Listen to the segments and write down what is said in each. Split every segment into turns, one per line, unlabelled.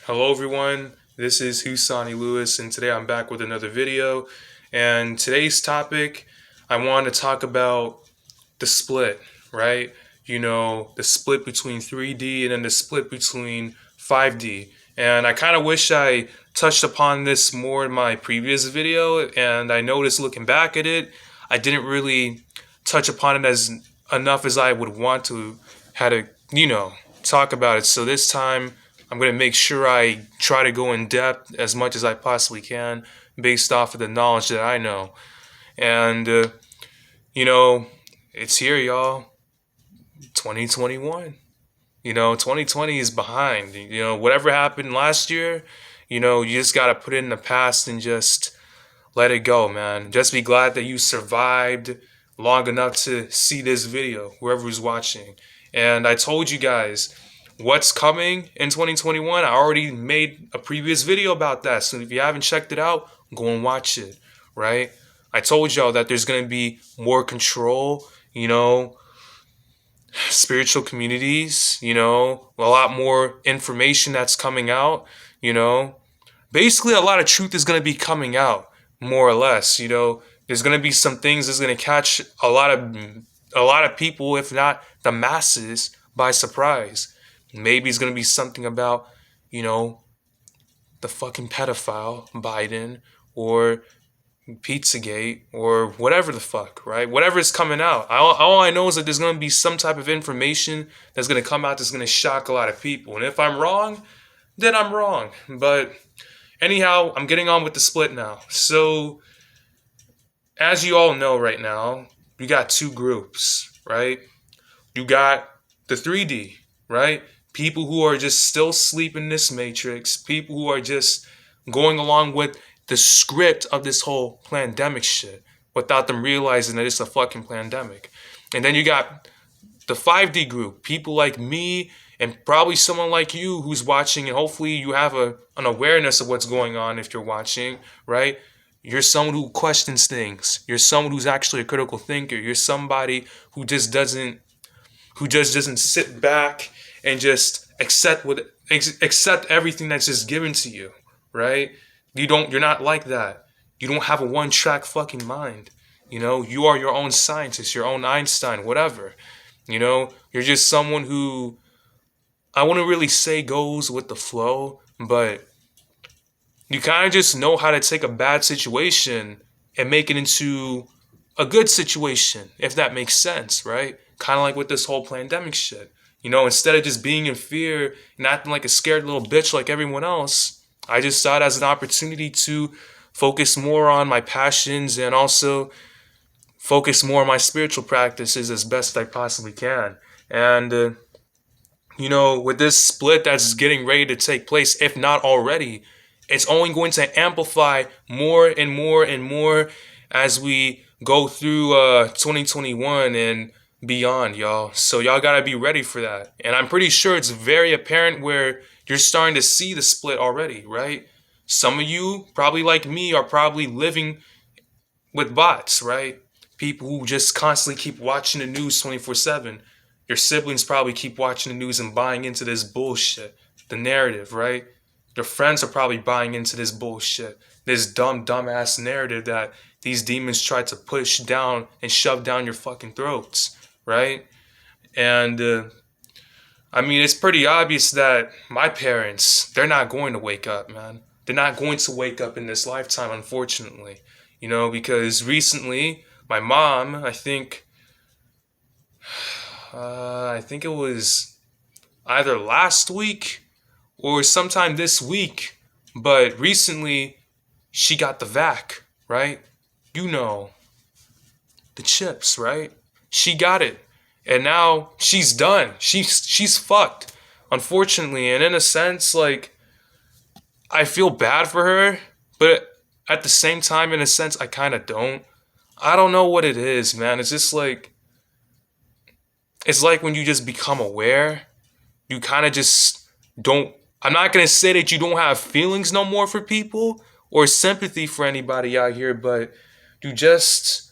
Hello everyone, this is Husani Lewis and today I'm back with another video. And today's topic, I want to talk about the split, right? The split between 3D and then the split between 5D. And I kind of wish I touched upon this more in my previous video, and I noticed looking back at it, I didn't really touch upon it as enough as I would want to, how to, talk about it. So this time I'm going to make sure I try to go in depth as much as I possibly can based off of the knowledge that I know. And, you know, it's here, y'all. 2021. 2020 is behind. Whatever happened last year, you just got to put it in the past and just let it go, man. Just be glad that you survived long enough to see this video, whoever's watching. And I told you guys what's coming in 2021. I already made a previous video about that. So if you haven't checked it out, go and watch it, right? I told y'all that there's going to be more control, spiritual communities, a lot more information that's coming out, basically a lot of truth is going to be coming out, more or less. There's going to be some things that's going to catch a lot of people, if not the masses, by surprise. Maybe it's going to be something about, the fucking pedophile Biden, or Pizzagate, or whatever the fuck, right? Whatever is coming out. All I know is that there's going to be some type of information that's going to come out that's going to shock a lot of people. And if I'm wrong, then I'm wrong. But anyhow, I'm getting on with the split now. So, as you all know right now, you got two groups, right? You got the 3D, right? People who are just still asleep in this matrix. People who are just going along with the script of this whole pandemic shit without them realizing that it's a fucking pandemic. And then you got the 5D group, people like me and probably someone like you who's watching, and hopefully you have an awareness of what's going on if you're watching, right? You're someone who questions things. You're someone who's actually a critical thinker. You're somebody who just doesn't sit back and just accept everything that's just given to you, right? You're not like that. You don't have a one-track fucking mind. You are your own scientist, your own Einstein, whatever. You're just someone who, I wouldn't really say goes with the flow, but you kind of just know how to take a bad situation and make it into a good situation, if that makes sense, right? Kind of like with this whole pandemic shit. Instead of just being in fear and acting like a scared little bitch like everyone else, I just saw it as an opportunity to focus more on my passions and also focus more on my spiritual practices as best I possibly can. And, with this split that's getting ready to take place, if not already, it's only going to amplify more and more and more as we go through 2021 and beyond, y'all. So y'all gotta be ready for that. And I'm pretty sure it's very apparent where you're starting to see the split already, right? Some of you, probably like me, are probably living with bots, right? People who just constantly keep watching the news 24/7. Your siblings probably keep watching the news and buying into this bullshit, the narrative, right? Your friends are probably buying into this bullshit, this dumbass narrative that these demons try to push down and shove down your fucking throats, right? And it's pretty obvious that my parents, they're not going to wake up, man. They're not going to wake up in this lifetime, unfortunately. Because recently, my mom, I think it was either last week or sometime this week, but recently she got the vac, right? The chips, right? She got it. And now she's done. She's fucked, unfortunately. And in a sense, like, I feel bad for her, but at the same time, in a sense, I kind of don't. I don't know what it is, man. It's just like, it's like when you just become aware, you kind of just don't. I'm not going to say that you don't have feelings no more for people or sympathy for anybody out here, but you just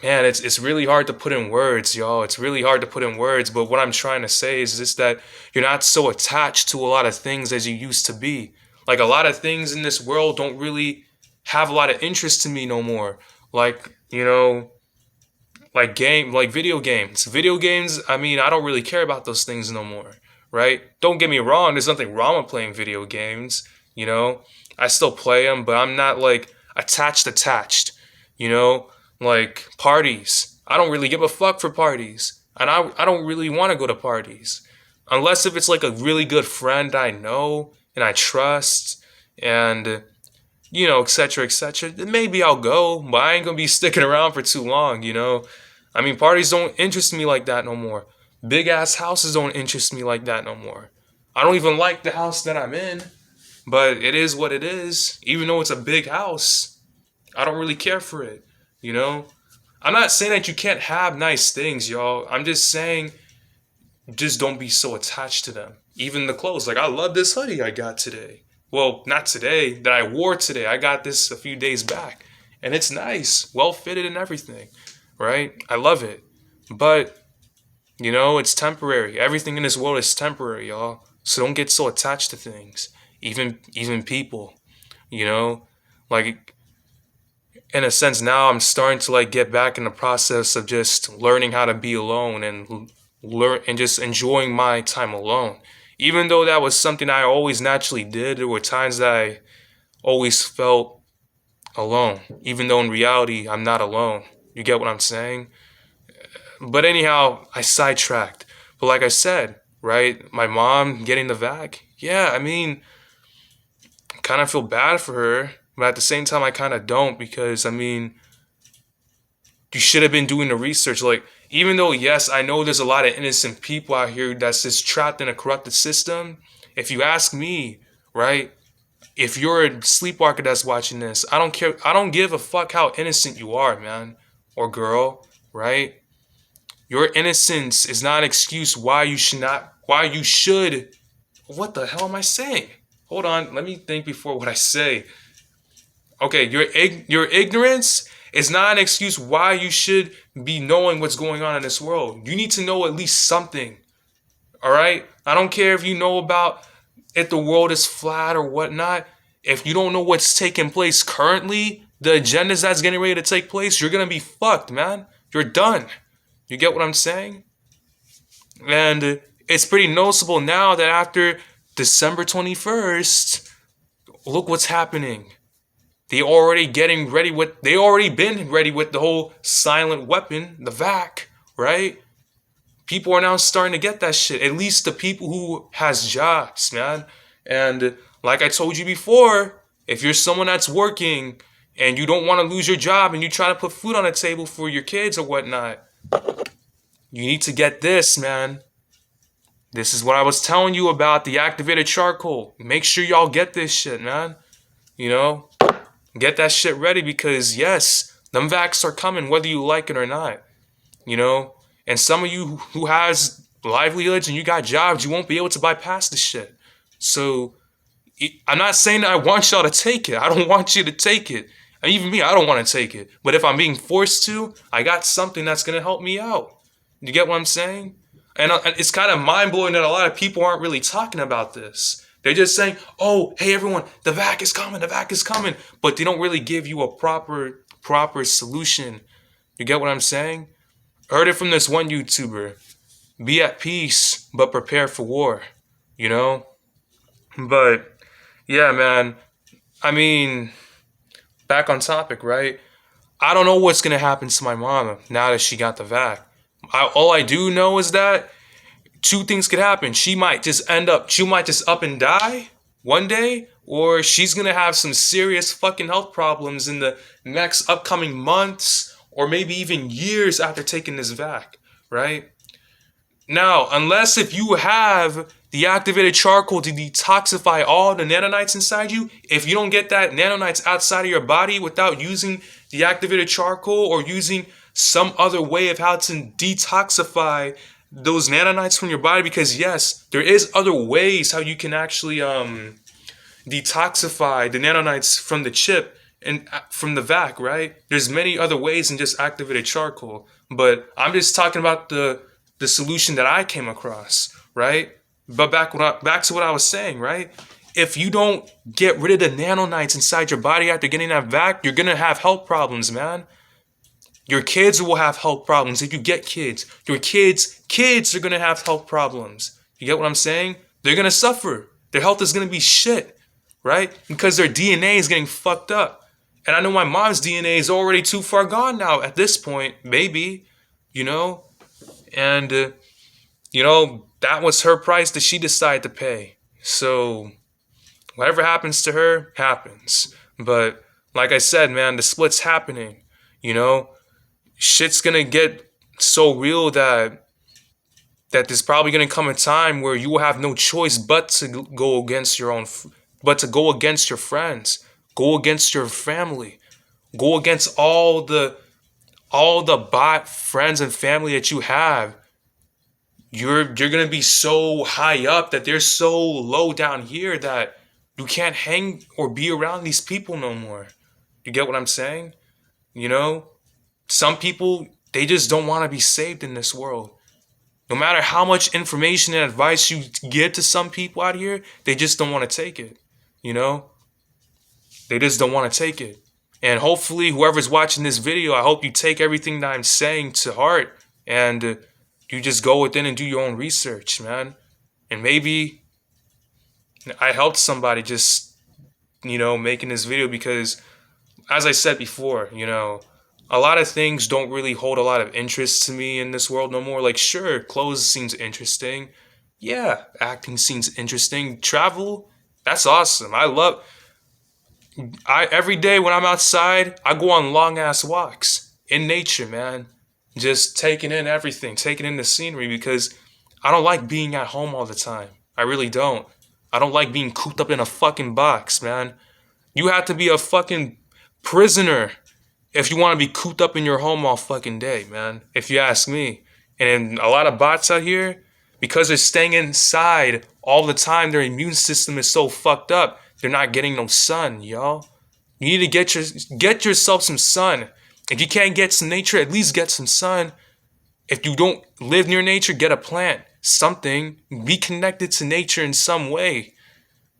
man, it's really hard to put in words, y'all. It's really hard to put in words. But what I'm trying to say is just that you're not so attached to a lot of things as you used to be. Like a lot of things in this world don't really have a lot of interest to me no more. Like, like video games. Video games, I mean, I don't really care about those things no more, right? Don't get me wrong, there's nothing wrong with playing video games, you know? I still play them, but I'm not like attached, you know? Like parties. I don't really give a fuck for parties. And I don't really want to go to parties. Unless if it's like a really good friend I know and I trust and etc., etc. Then maybe I'll go, but I ain't gonna be sticking around for too long, you know? I mean, parties don't interest me like that no more. Big ass houses don't interest me like that no more. I don't even like the house that I'm in, but it is what it is. Even though it's a big house, I don't really care for it, you know? I'm not saying that you can't have nice things, y'all. I'm just saying, just don't be so attached to them. Even the clothes. Like, I love this hoodie I got today. Well, not today, that I wore today. I got this a few days back. And it's nice, well fitted and everything, right? I love it. But, it's temporary. Everything in this world is temporary, y'all. So don't get so attached to things. Even people, you know? Like, in a sense, now I'm starting to like get back in the process of just learning how to be alone and learn and just enjoying my time alone. Even though that was something I always naturally did, there were times that I always felt alone. Even though in reality, I'm not alone. You get what I'm saying? But anyhow, I sidetracked. But like I said, right, my mom getting the vac, yeah, I mean, I kind of feel bad for her. But at the same time, I kind of don't because, I mean, you should have been doing the research. Like, even though, yes, I know there's a lot of innocent people out here that's just trapped in a corrupted system. If you ask me, right, if you're a sleepwalker that's watching this, I don't care. I don't give a fuck how innocent you are, man or girl, right? Your innocence is not an excuse why you should not, why you should. What the hell am I saying? Hold on. Let me think before what I say. Okay, your ignorance is not an excuse why you should be knowing what's going on in this world. You need to know at least something. All right? I don't care if you know about if the world is flat or whatnot. If you don't know what's taking place currently, the agendas that's getting ready to take place, you're gonna be fucked, man. You're done. You get what I'm saying? And it's pretty noticeable now that after December 21st, look what's happening. They already been ready with the whole silent weapon, the vac, right? People are now starting to get that shit. At least the people who has jobs, man. And like I told you before, if you're someone that's working and you don't want to lose your job and you try to put food on the table for your kids or whatnot, you need to get this, man. This is what I was telling you about the activated charcoal. Make sure y'all get this shit, man. Get that shit ready because, yes, them vax are coming whether you like it or not. And some of you who has livelihoods and you got jobs, you won't be able to bypass this shit. So I'm not saying that I want y'all to take it. I don't want you to take it. And even me, I don't want to take it. But if I'm being forced to, I got something that's going to help me out. You get what I'm saying? And it's kind of mind-blowing that a lot of people aren't really talking about this. They're just saying, oh, hey, everyone, the vac is coming, the vac is coming. But they don't really give you a proper solution. You get what I'm saying? I heard it from this one YouTuber. Be at peace, but prepare for war. But, yeah, man. I mean, back on topic, right? I don't know what's going to happen to my mom now that she got the vac. All I do know is that two things could happen. She might just up and die one day, or she's going to have some serious fucking health problems in the next upcoming months, or maybe even years after taking this vac, right? Now, unless if you have the activated charcoal to detoxify all the nanonites inside you, if you don't get that nanonites outside of your body without using the activated charcoal or using some other way of how to detoxify those nanonites from your body, because yes, there is other ways how you can actually detoxify the nanonites from the chip and from the vac, right? There's many other ways than just activated charcoal, but I'm just talking about the solution that I came across, right? But back to what I was saying, right? If you don't get rid of the nanonites inside your body after getting that vac, you're gonna have health problems, man. Your kids will have health problems if you get kids. Your kids are gonna have health problems. You get what I'm saying? They're gonna suffer. Their health is gonna be shit, right? Because their DNA is getting fucked up. And I know my mom's DNA is already too far gone now at this point, maybe, you know? And, that was her price that she decided to pay. So, whatever happens to her, happens. But, like I said, man, the split's happening, you know? Shit's gonna get so real that there's probably gonna come a time where you will have no choice but to go against but to go against your friends, go against your family, go against all the bot friends and family that you have. You're gonna be so high up that they're so low down here that you can't hang or be around these people no more. You get what I'm saying? You know, some people, they just don't want to be saved in this world. No matter how much information and advice you give to some people out here, they just don't want to take it. You know, they just don't want to take it. And hopefully, whoever's watching this video, I hope you take everything that I'm saying to heart and you just go within and do your own research, man. And maybe I helped somebody just, making this video because, as I said before, a lot of things don't really hold a lot of interest to me in this world no more. Like, sure, clothes seems interesting. Yeah, acting seems interesting. Travel, that's awesome. Every day when I'm outside, I go on long ass walks in nature, man. Just taking in everything, taking in the scenery because I don't like being at home all the time. I really don't. I don't like being cooped up in a fucking box, man. You have to be a fucking prisoner if you want to be cooped up in your home all fucking day, man. If you ask me. And a lot of bots out here, because they're staying inside all the time, their immune system is so fucked up, they're not getting no sun, y'all. You need to get yourself some sun. If you can't get some nature, at least get some sun. If you don't live near nature, get a plant. Something. Be connected to nature in some way.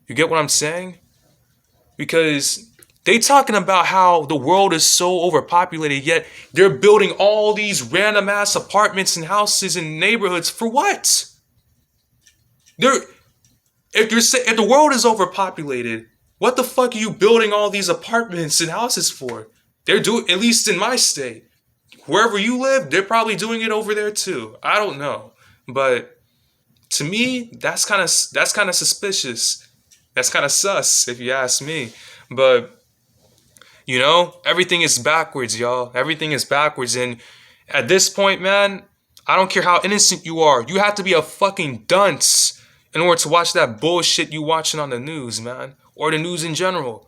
You get what I'm saying? Because they talking about how the world is so overpopulated, yet they're building all these random ass apartments and houses and neighborhoods for what? If the world is overpopulated, what the fuck are you building all these apartments and houses for? They're doing, at least in my state, wherever you live, they're probably doing it over there too. I don't know, but to me, that's kind of suspicious. That's kind of sus, if you ask me. But everything is backwards, y'all. Everything is backwards, and at this point, man, I don't care how innocent you are. You have to be a fucking dunce in order to watch that bullshit you watching on the news, man, or the news in general.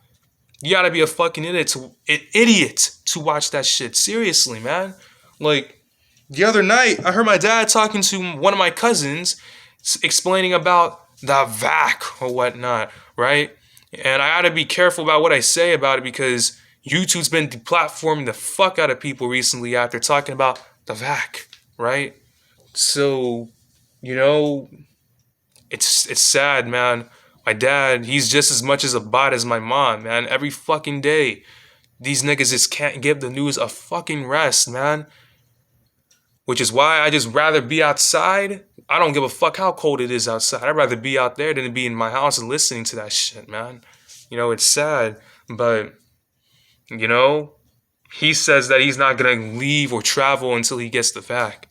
You gotta be a fucking idiot to watch that shit. Seriously, man. Like, the other night, I heard my dad talking to one of my cousins, explaining about the vac or whatnot, right? And I gotta be careful about what I say about it because YouTube's been deplatforming the fuck out of people recently after talking about the vac, right? So, it's sad, man. My dad, he's just as much as a bot as my mom, man. Every fucking day, these niggas just can't give the news a fucking rest, man. Which is why I just rather be outside. I don't give a fuck how cold it is outside. I'd rather be out there than be in my house and listening to that shit, man. It's sad, but, he says that he's not gonna leave or travel until he gets the vac.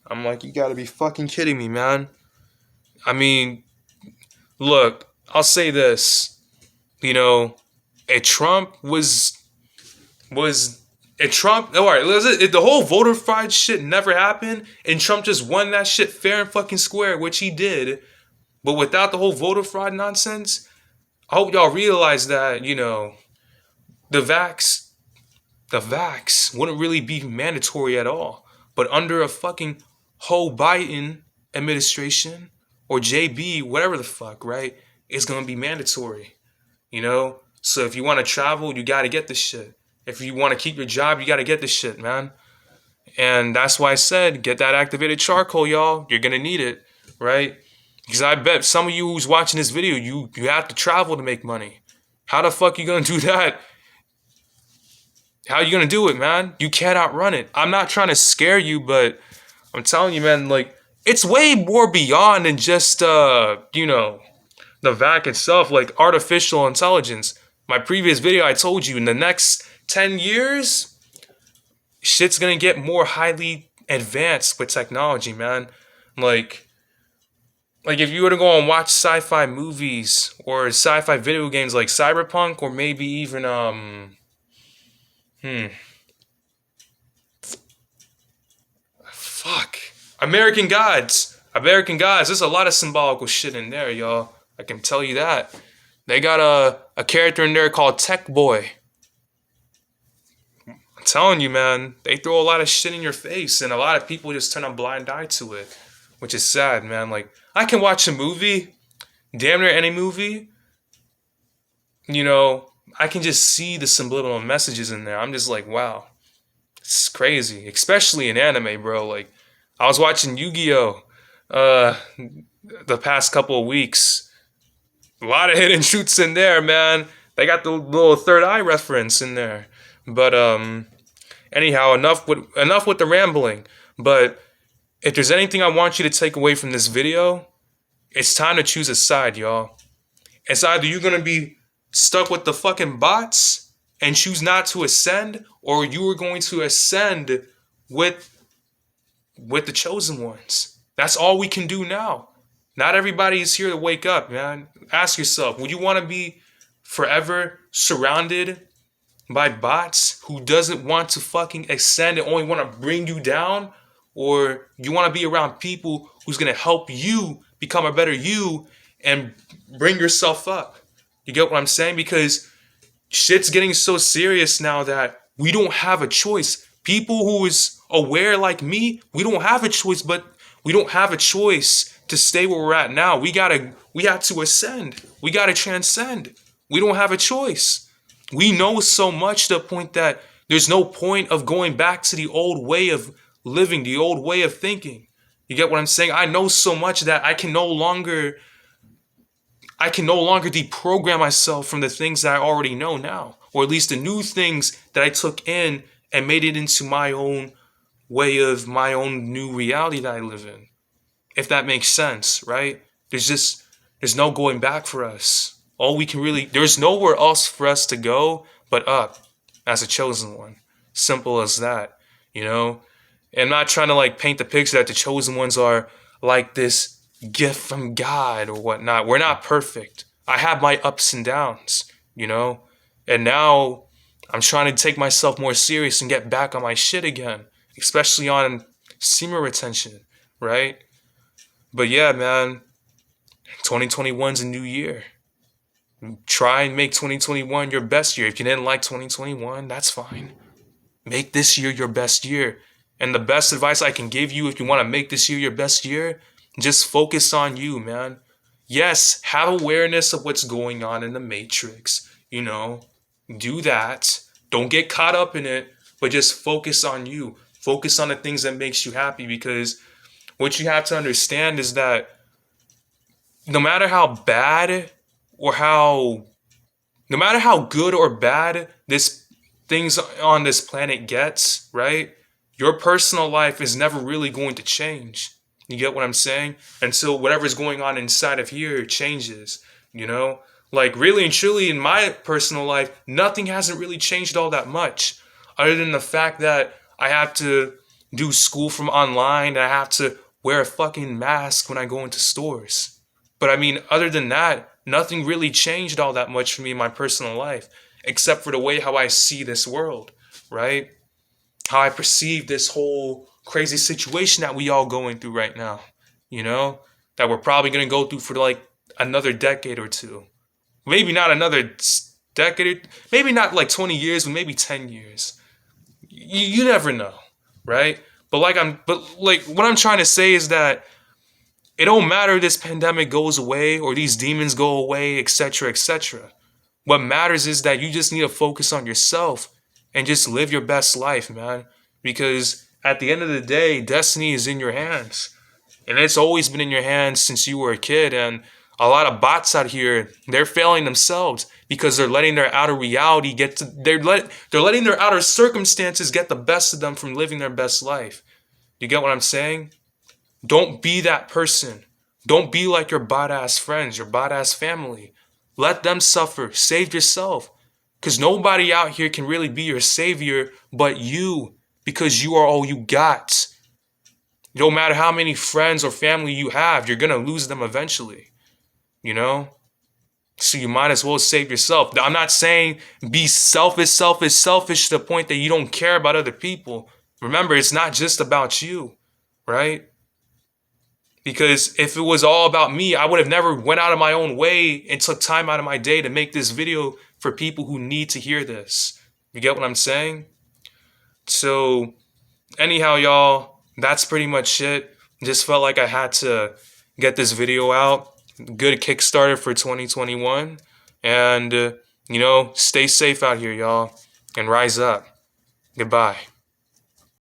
I'm like, you gotta be fucking kidding me, man. I mean, look, I'll say this, if Trump all right, if the whole voter fraud shit never happened and Trump just won that shit fair and fucking square, which he did, but without the whole voter fraud nonsense, I hope y'all realize that, the vax wouldn't really be mandatory at all. But under a fucking whole Biden administration or JB, whatever the fuck, right? It's going to be mandatory. So if you want to travel, you got to get this shit. If you want to keep your job, you got to get this shit, man. And that's why I said, get that activated charcoal, y'all. You're going to need it, right? Because I bet some of you who's watching this video, you have to travel to make money. How the fuck you going to do that? How you going to do it, man? You can't outrun it. I'm not trying to scare you, but I'm telling you, man, like, it's way more beyond than just, the vac itself, like artificial intelligence. My previous video, I told you, in the next 10 years, shit's gonna get more highly advanced with technology, man. Like if you were to go and watch sci-fi movies or sci-fi video games like Cyberpunk, or maybe even fuck, American Gods. American Gods. There's a lot of symbolical shit in there, y'all. I can tell you that. They got a character in there called Tech Boy. I'm telling you, man, they throw a lot of shit in your face, and a lot of people just turn a blind eye to it, which is sad, man. Like, I can watch a movie, damn near any movie, I can just see the subliminal messages in there. I'm just like, wow, it's crazy, especially in anime, bro. Like, I was watching Yu-Gi-Oh! The past couple of weeks. A lot of hidden truths in there, man. They got the little third eye reference in there. But anyhow, enough with the rambling. But if there's anything I want you to take away from this video, it's time to choose a side, y'all. It's either you're gonna be stuck with the fucking bots and choose not to ascend, or you are going to ascend with the chosen ones. That's all we can do now. Not everybody is here to wake up, man. Ask yourself, would you want to be forever surrounded by bots who doesn't want to fucking ascend and only want to bring you down? Or you want to be around people who's going to help you become a better you and bring yourself up? You get what I'm saying? Because shit's getting so serious now that we don't have a choice. People who is aware like me, we don't have a choice, but we don't have a choice to stay where we're at now. We have to ascend. We got to transcend. We don't have a choice. We know so much to the point that there's no point of going back to the old way of living, the old way of thinking. You get what I'm saying? I know so much that I can no longer deprogram myself from the things that I already know now, or at least the new things that I took in and made it into my own way of my own new reality that I live in. If that makes sense, right? There's no going back for us. There's nowhere else for us to go but up as a chosen one. Simple as that, And I'm not trying to like paint the picture that the chosen ones are like this gift from God or whatnot. We're not perfect. I have my ups and downs, And now I'm trying to take myself more serious and get back on my shit again, especially on semen retention, right? But yeah, man, 2021's a new year. Try and make 2021 your best year. If you didn't like 2021, that's fine. Make this year your best year. And the best advice I can give you if you want to make this year your best year, just focus on you, man. Yes, have awareness of what's going on in the matrix, Do that. Don't get caught up in it, but just focus on you. Focus on the things that makes you happy, because what you have to understand is that no matter how good or bad this things on this planet gets, right? Your personal life is never really going to change. You get what I'm saying? Until whatever's going on inside of here changes, Like really and truly in my personal life, nothing hasn't really changed all that much, other than the fact that I have to do school from online and I have to wear a fucking mask when I go into stores. But I mean, other than that, nothing really changed all that much for me in my personal life, except for the way how I see this world, right? How I perceive this whole crazy situation that we all going through right now, that we're probably going to go through for like another decade or two. Maybe not another decade, maybe not like 20 years, but maybe 10 years. You never know, right? But what I'm trying to say is that it don't matter if this pandemic goes away or these demons go away, etc., etc. What matters is that you just need to focus on yourself and just live your best life, man. Because at the end of the day, destiny is in your hands. And it's always been in your hands since you were a kid. And a lot of bots out here, they're failing themselves because they're letting their outer reality they're letting their outer circumstances get the best of them from living their best life. You get what I'm saying? Don't be that person. Don't be like your bot ass friends, your bot ass family. Let them suffer. Save yourself. Because nobody out here can really be your savior but you. Because you are all you got. No matter how many friends or family you have, you're going to lose them eventually. You know? So you might as well save yourself. I'm not saying be selfish to the point that you don't care about other people. Remember, it's not just about you, right? Because if it was all about me, I would have never went out of my own way and took time out of my day to make this video for people who need to hear this. You get what I'm saying? So anyhow, y'all, that's pretty much it. Just felt like I had to get this video out. Good Kickstarter for 2021. And, stay safe out here, y'all. And rise up. Goodbye.